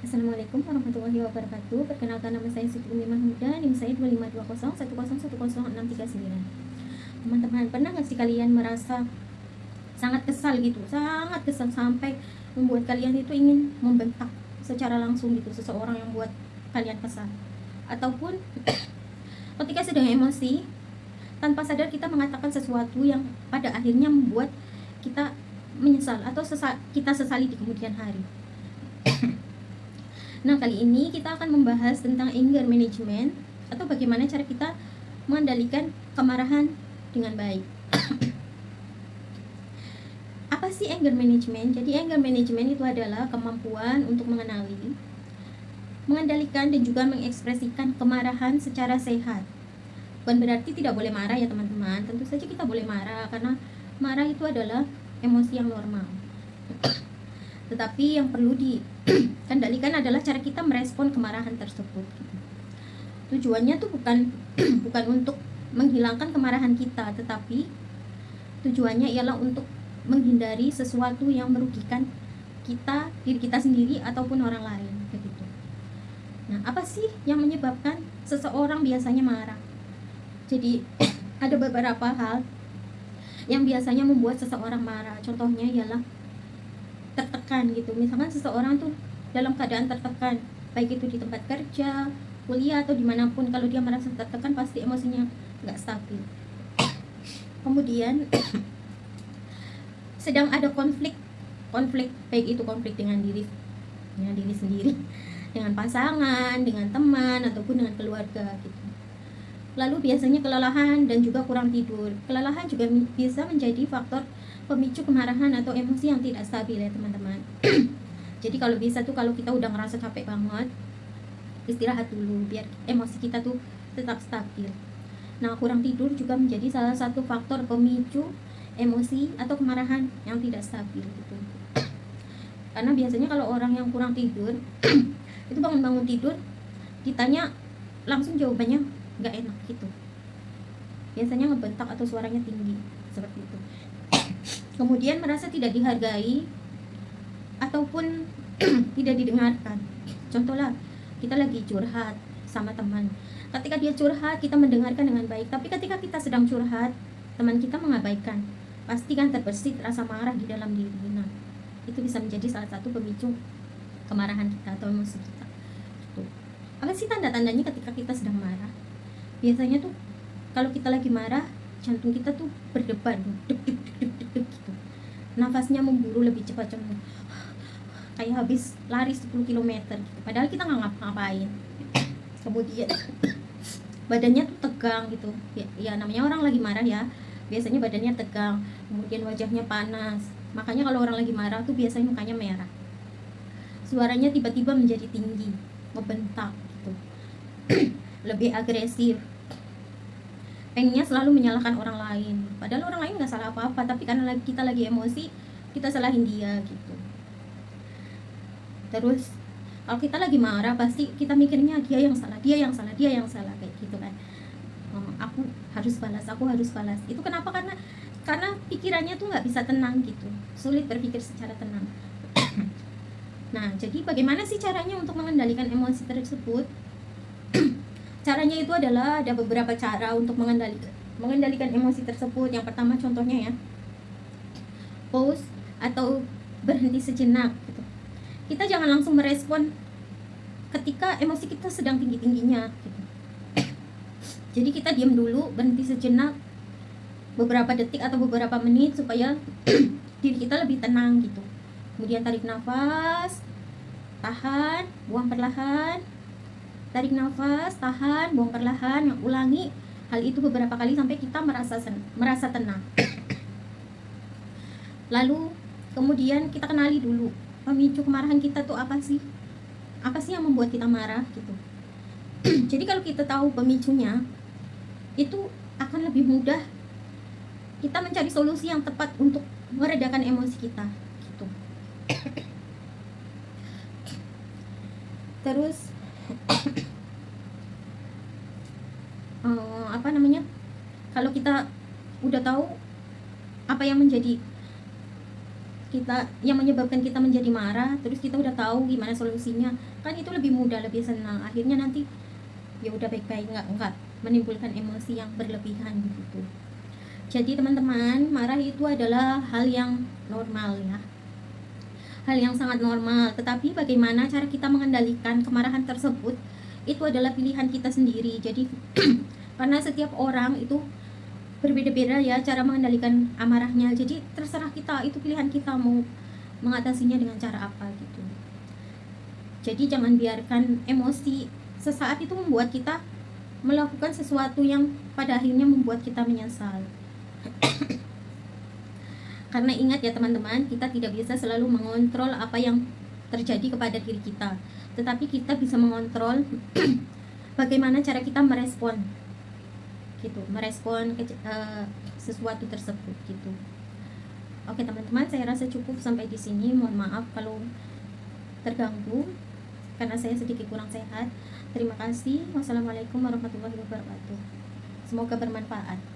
Assalamualaikum warahmatullahi wabarakatuh. Perkenalkan, nama saya Siti Umi Mahmuda, NIM saya 252010100639. Teman-teman, pernah nggak sih kalian merasa sangat kesal gitu, sangat kesal sampai membuat kalian itu ingin membentak secara langsung gitu seseorang yang buat kalian kesal? Ataupun ketika sedang emosi, tanpa sadar kita mengatakan sesuatu yang pada akhirnya membuat kita menyesal atau kita sesali di kemudian hari. Nah, kali ini kita akan membahas tentang anger management atau bagaimana cara kita mengendalikan kemarahan dengan baik. Apa sih anger management? Jadi anger management itu adalah kemampuan untuk mengenali, mengendalikan dan juga mengekspresikan kemarahan secara sehat. Bukan berarti tidak boleh marah ya teman-teman. Tentu saja kita boleh marah karena marah itu adalah emosi yang normal. Tetapi yang perlu dikendalikan adalah cara kita merespon kemarahan tersebut. Tujuannya tuh bukan bukan untuk menghilangkan kemarahan kita, tetapi tujuannya ialah untuk menghindari sesuatu yang merugikan kita, diri kita sendiri ataupun orang lain begitu. Nah, apa sih yang menyebabkan seseorang biasanya marah? Jadi ada beberapa hal yang biasanya membuat seseorang marah. Contohnya ialah tertekan gitu. Misalkan seseorang tuh dalam keadaan tertekan, baik itu di tempat kerja, kuliah atau dimanapun, kalau dia merasa tertekan pasti emosinya nggak stabil. Kemudian sedang ada konflik baik itu konflik dengan diri sendiri, dengan pasangan, dengan teman ataupun dengan keluarga gitu. Lalu biasanya kelelahan dan juga kurang tidur. Kelelahan juga bisa menjadi faktor pemicu kemarahan atau emosi yang tidak stabil ya teman-teman. Jadi kalau bisa tuh, kalau kita udah ngerasa capek banget, istirahat dulu biar emosi kita tuh tetap stabil. Nah, kurang tidur juga menjadi salah satu faktor pemicu emosi atau kemarahan yang tidak stabil gitu. Karena biasanya kalau orang yang kurang tidur itu bangun-bangun tidur ditanya langsung jawabannya nggak enak gitu. Biasanya ngebentak atau suaranya tinggi seperti itu. Kemudian merasa tidak dihargai ataupun tidak didengarkan. Contohlah, kita lagi curhat sama teman. Ketika dia curhat, kita mendengarkan dengan baik. Tapi ketika kita sedang curhat, teman kita mengabaikan. Pasti kan terbesit rasa marah di dalam diri. Nah, itu bisa menjadi salah satu pemicu kemarahan kita atau emosi kita. Tuh. Apa sih tanda-tandanya ketika kita sedang marah? Biasanya tuh kalau kita lagi marah, jantung kita tuh berdebar, deg deg deg deg deg gitu. Nafasnya memburu lebih cepat, kayak habis lari 10 km gitu. Padahal kita nggak ngapa-ngapain. Kemudian badannya tuh tegang gitu. Ya namanya orang lagi marah ya. Biasanya badannya tegang, kemudian wajahnya panas. Makanya kalau orang lagi marah tuh biasanya mukanya merah. Suaranya tiba-tiba menjadi tinggi, membentak gitu. Lebih agresif. Pengennya selalu menyalahkan orang lain. Padahal orang lain nggak salah apa-apa, tapi karena kita lagi emosi, kita salahin dia gitu. Terus kalau kita lagi marah pasti kita mikirnya dia yang salah kayak gitu kan. Aku harus balas. Itu kenapa? Karena pikirannya tuh nggak bisa tenang gitu, sulit berpikir secara tenang. Nah, jadi bagaimana sih caranya untuk mengendalikan emosi tersebut? Caranya itu adalah ada beberapa cara untuk mengendalikan emosi tersebut. Yang pertama contohnya ya, pause atau berhenti sejenak gitu. Kita jangan langsung merespon ketika emosi kita sedang tinggi-tingginya gitu. Jadi kita diam dulu, berhenti sejenak beberapa detik atau beberapa menit supaya diri kita lebih tenang gitu. Kemudian tarik nafas, tahan, buang perlahan. Tarik nafas, tahan, buang perlahan. Ulangi hal itu beberapa kali sampai kita merasa tenang. Lalu kemudian kita kenali dulu pemicu kemarahan kita tuh apa sih? Apa sih yang membuat kita marah gitu. Jadi kalau kita tahu pemicunya, itu akan lebih mudah kita mencari solusi yang tepat untuk meredakan emosi kita gitu. Terus kalau kita udah tahu apa yang menjadi kita yang menyebabkan kita menjadi marah, terus kita udah tahu gimana solusinya, kan itu lebih mudah, lebih senang. Akhirnya nanti ya udah baik-baik, nggak menimbulkan emosi yang berlebihan gitu. Jadi teman-teman, marah itu adalah hal yang normal ya, hal yang sangat normal. Tetapi bagaimana cara kita mengendalikan kemarahan tersebut, itu adalah pilihan kita sendiri. Jadi karena setiap orang itu berbeda-beda ya cara mengendalikan amarahnya. Jadi terserah kita, itu pilihan kita mau mengatasinya dengan cara apa gitu. Jadi jangan biarkan emosi sesaat itu membuat kita melakukan sesuatu yang pada akhirnya membuat kita menyesal. Karena ingat ya teman-teman, kita tidak bisa selalu mengontrol apa yang terjadi kepada diri kita, tetapi kita bisa mengontrol bagaimana cara kita merespon gitu, sesuatu tersebut gitu. Oke teman-teman, saya rasa cukup sampai di sini. Mohon maaf kalau terganggu karena saya sedikit kurang sehat. Terima kasih. Wassalamualaikum warahmatullahi wabarakatuh. Semoga bermanfaat.